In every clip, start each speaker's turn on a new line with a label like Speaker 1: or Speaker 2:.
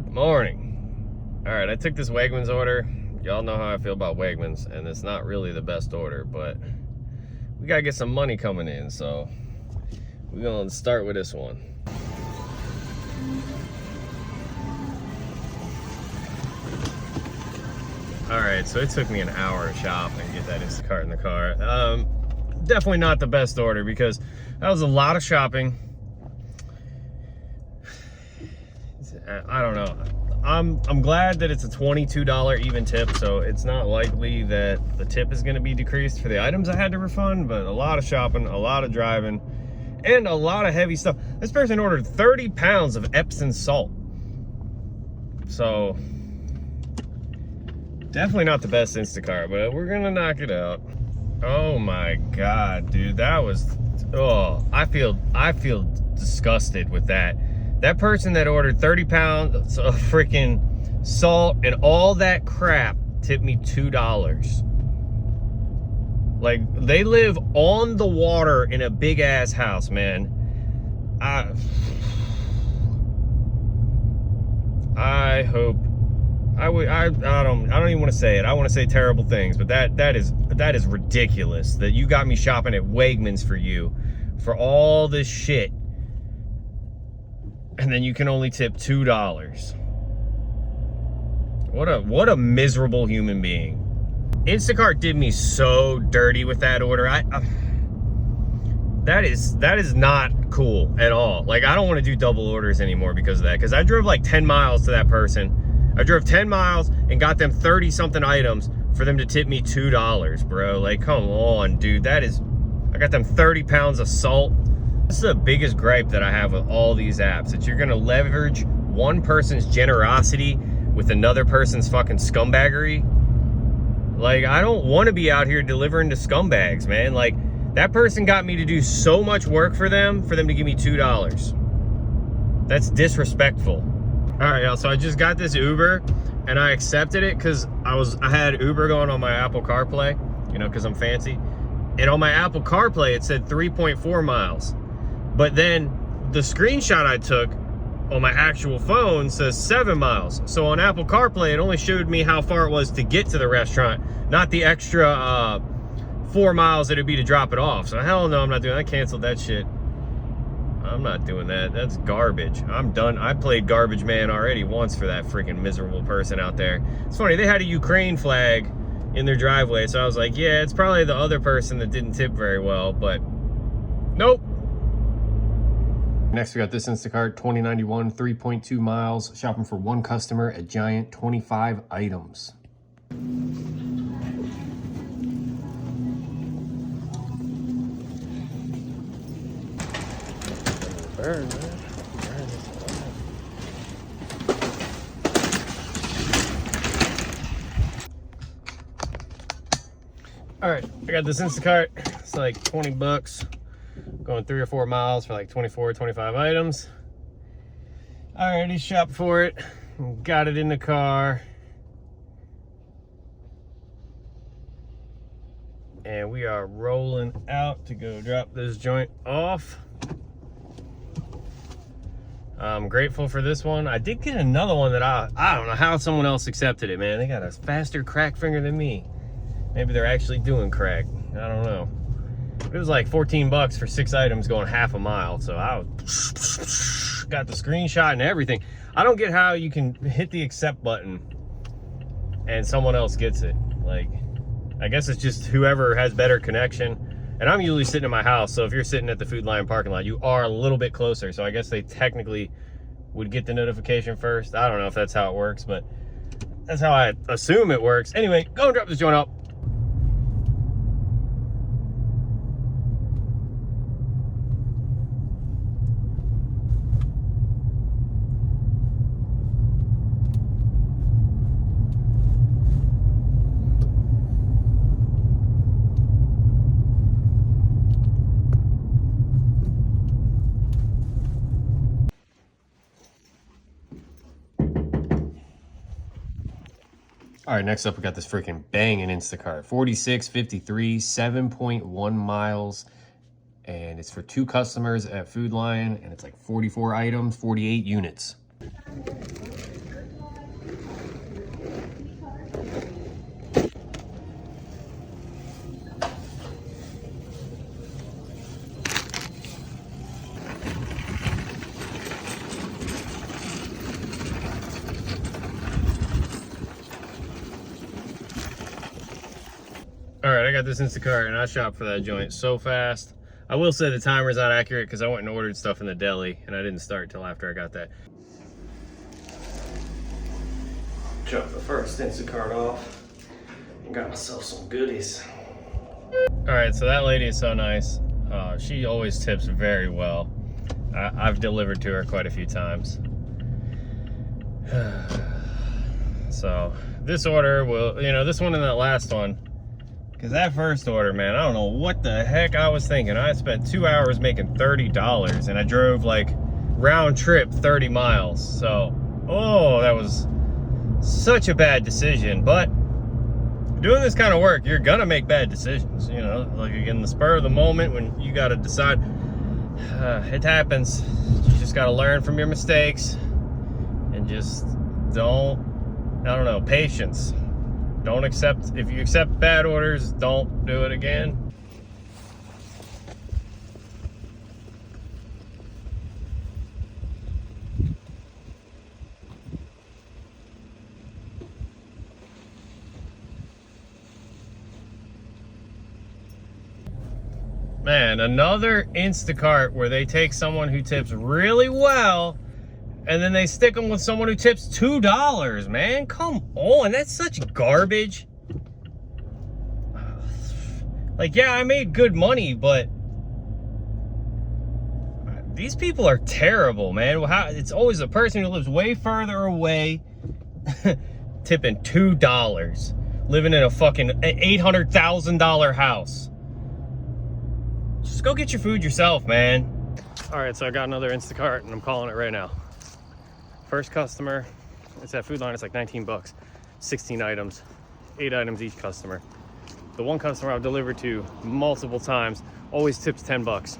Speaker 1: Good morning. All right, I took this Wegmans order. Y'all know how I feel about Wegmans, and it's not really the best order, but we gotta get some money coming in, so we're gonna start with this one. All right, so it took me an hour to shop and get that Instacart in the car. Definitely not the best order because that was a lot of shopping. I don't know. I'm glad that it's a $22 even tip, so it's not likely that the tip is going to be decreased for the items I had to refund, but a lot of shopping, a lot of driving, and a lot of heavy stuff. This person ordered 30 pounds of Epsom salt. So, definitely not the best Instacart, but we're going to knock it out. Oh my God, dude, that was, oh, I feel disgusted with that. That person that ordered 30 pounds of freaking salt and all that crap tipped me $2. Like, they live on the water in a big ass house, man. I hope I don't even want to say it. I want to say terrible things, but that is ridiculous that you got me shopping at Wegmans for you for all this shit. And then you can only tip $2. What a miserable human being. Instacart did me so dirty with that order. That is not cool at all. Like, I don't want to do double orders anymore because of that. Because I drove like 10 miles to that person. I drove 10 miles and got them 30 something items for them to tip me $2, bro. Like, come on, dude. I got them 30 pounds of salt. This is the biggest gripe that I have with all these apps, that you're gonna leverage one person's generosity with another person's fucking scumbaggery. Like, I don't want to be out here delivering to scumbags, man. Like, that person got me to do so much work for them to give me $2. That's disrespectful. All right, y'all, so I just got this Uber and I accepted it because I had Uber going on my Apple CarPlay, you know, because I'm fancy. And on my Apple CarPlay, it said 3.4 miles. But then the screenshot I took on my actual phone says 7 miles. So on Apple CarPlay, it only showed me how far it was to get to the restaurant, not the extra 4 miles that it'd be to drop it off. So hell no, I'm not doing that. I canceled that shit. I'm not doing that. That's garbage. I'm done. I played garbage man already once for that freaking miserable person out there. It's funny, they had a Ukraine flag in their driveway, so I was like, yeah, it's probably the other person that didn't tip very well, but nope. Next, we got this Instacart, 2091, 3.2 miles, shopping for one customer, a giant 25 items. Burn, man. Burn this off. All right, I got this Instacart. It's like 20 bucks. Going 3 or 4 miles for like 24, 25 items. I already shopped for it. Got it in the car. And we are rolling out to go drop this joint off. I'm grateful for this one. I did get another one that I don't know how someone else accepted it, man. They got a faster crack finger than me. Maybe they're actually doing crack. I don't know. It was like 14 bucks for 6 items going half a mile. So I got the screenshot and everything. I don't get how you can hit the accept button and someone else gets it. Like, I guess it's just whoever has better connection. And I'm usually sitting in my house, so if you're sitting at the Food Lion parking lot, you are a little bit closer. So I guess they technically would get the notification first. I don't know if that's how it works, but that's how I assume it works. Anyway, go and drop this joint up. All right, next up, we got this freaking banging Instacart. 4653, 7.1 miles. And it's for 2 customers at Food Lion. And it's like 44 items, 48 units. All right, I got this Instacart and I shopped for that joint so fast. I will say the timer's not accurate because I went and ordered stuff in the deli and I didn't start till after I got that. Drop the first Instacart off and got myself some goodies. All right, so that lady is so nice. She always tips very well. I've delivered to her quite a few times. So this order will, this one and that last one, because that first order, man, I don't know what the heck I was thinking. I spent 2 hours making $30 and I drove like round trip 30 miles. So, that was such a bad decision. But doing this kind of work, you're gonna make bad decisions, like in the spur of the moment when you gotta decide. It happens. You just gotta learn from your mistakes and just patience. If you accept bad orders, don't do it again. Man, another Instacart where they take someone who tips really well and then they stick them with someone who tips $2, man. Come on, that's such garbage. Like, yeah, I made good money, but these people are terrible, man. It's always a person who lives way further away tipping $2, living in a fucking $800,000 house. Just go get your food yourself, man. All right, so I got another Instacart and I'm calling it right now. First customer, it's at Food Line, it's like 19 bucks, 16 items, 8 items each customer. The one customer I've delivered to multiple times always tips 10 bucks.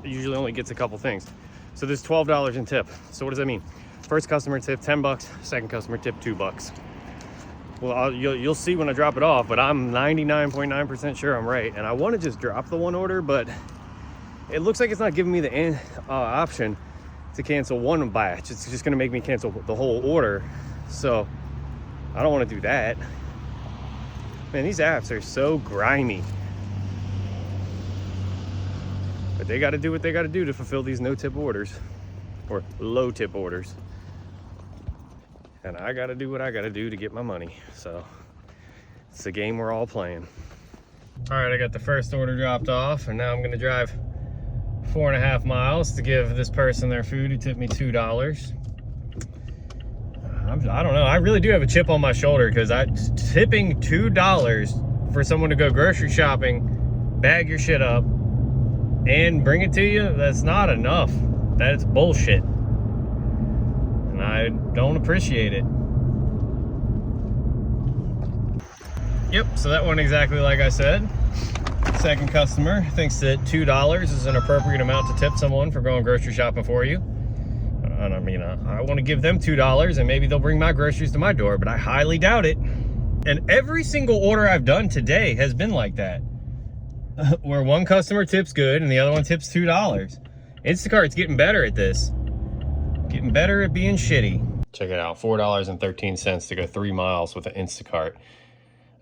Speaker 1: Usually only gets a couple things. So there's $12 in tip. So what does that mean? First customer tipped 10 bucks, second customer tipped 2 bucks. Well, you'll see when I drop it off, but I'm 99.9% sure I'm right. And I want to just drop the one order, but it looks like it's not giving me the option to cancel one batch. It's just going to make me cancel the whole order. So I don't want to do that. Man, these apps are so grimy. But they got to do what they got to do to fulfill these no-tip orders or low-tip orders. And I got to do what I got to do to get my money. So it's a game we're all playing. All right, I got the first order dropped off, and now I'm going to drive 4.5 miles to give this person their food who tipped me $2. I don't know. I really do have a chip on my shoulder because tipping $2 for someone to go grocery shopping, bag your shit up, and bring it to you, that's not enough. That's bullshit. And I don't appreciate it. Yep, so that went exactly like I said. Second customer thinks that $2 is an appropriate amount to tip someone for going grocery shopping for you. And I mean, I want to give them $2 and maybe they'll bring my groceries to my door, but I highly doubt it. And every single order I've done today has been like that. Where one customer tips good and the other one tips $2. Instacart's getting better at this. Getting better at being shitty. Check it out, $4.13 to go 3 miles with an Instacart.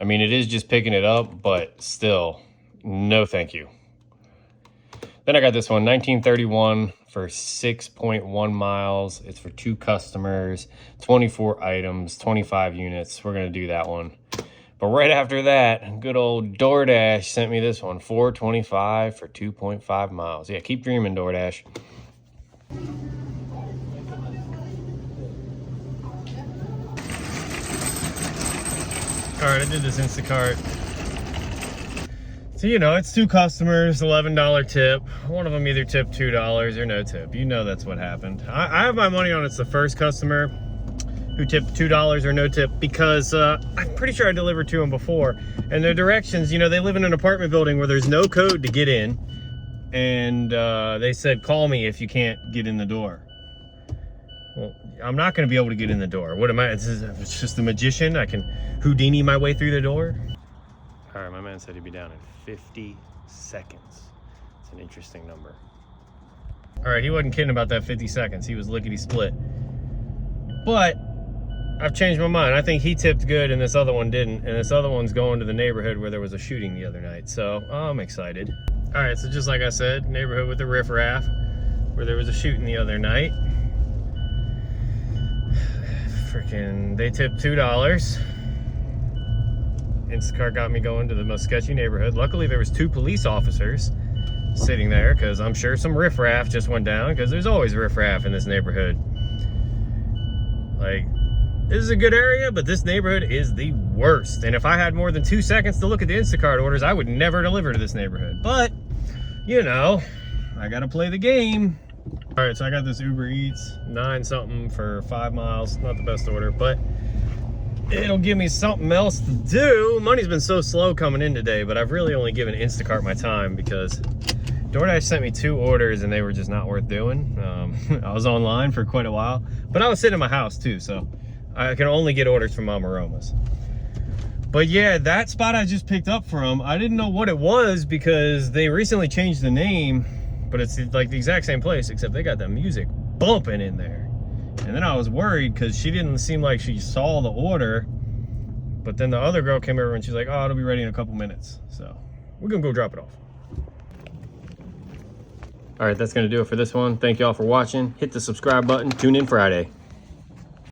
Speaker 1: I mean, it is just picking it up, but still, no thank you. Then I got this one, 1931 for 6.1 miles. It's for 2 customers, 24 items, 25 units. We're gonna do that one. But right after that, good old DoorDash sent me this one, $4.25 for 2.5 miles. Yeah, keep dreaming, DoorDash. All right, I did this Instacart. So, it's 2 customers, $11 tip. One of them either tipped $2 or no tip. That's what happened. I have my money on it's the first customer who tipped $2 or no tip because I'm pretty sure I delivered to them before. And their directions, they live in an apartment building where there's no code to get in. And they said, call me if you can't get in the door. Well, I'm not going to be able to get in the door. What am I? It's just a magician. I can Houdini my way through the door. All right, my man said he'd be down in 50 seconds. It's an interesting number. All right, he wasn't kidding about that 50 seconds. He was lickety split. But I've changed my mind. I think he tipped good and this other one didn't. And this other one's going to the neighborhood where there was a shooting the other night. So I'm excited. All right, so just like I said, neighborhood with the riffraff where there was a shooting the other night. Freaking, they tipped $2. Instacart got me going to the most sketchy neighborhood. Luckily, there was 2 police officers sitting there because I'm sure some riffraff just went down because there's always riffraff in this neighborhood. Like, this is a good area, but this neighborhood is the worst. And if I had more than 2 seconds to look at the Instacart orders, I would never deliver to this neighborhood. But, you know, I gotta play the game. All right, so I got this Uber Eats, 9 something for 5 miles. Not the best order, but it'll give me something else to do. Money's been so slow coming in today, but I've really only given Instacart my time because DoorDash sent me 2 orders and they were just not worth doing. I was online for quite a while, but I was sitting in my house too, so I can only get orders from Mama Roma's. But yeah, that spot I just picked up from, I didn't know what it was because they recently changed the name, but it's like the exact same place, except they got that music bumping in there. And then I was worried because she didn't seem like she saw the order, but then the other girl came over and she's like, oh, it'll be ready in a couple minutes. So we're gonna go drop it off. All right, that's gonna do it for this one. Thank y'all for watching. Hit the subscribe button. Tune in Friday.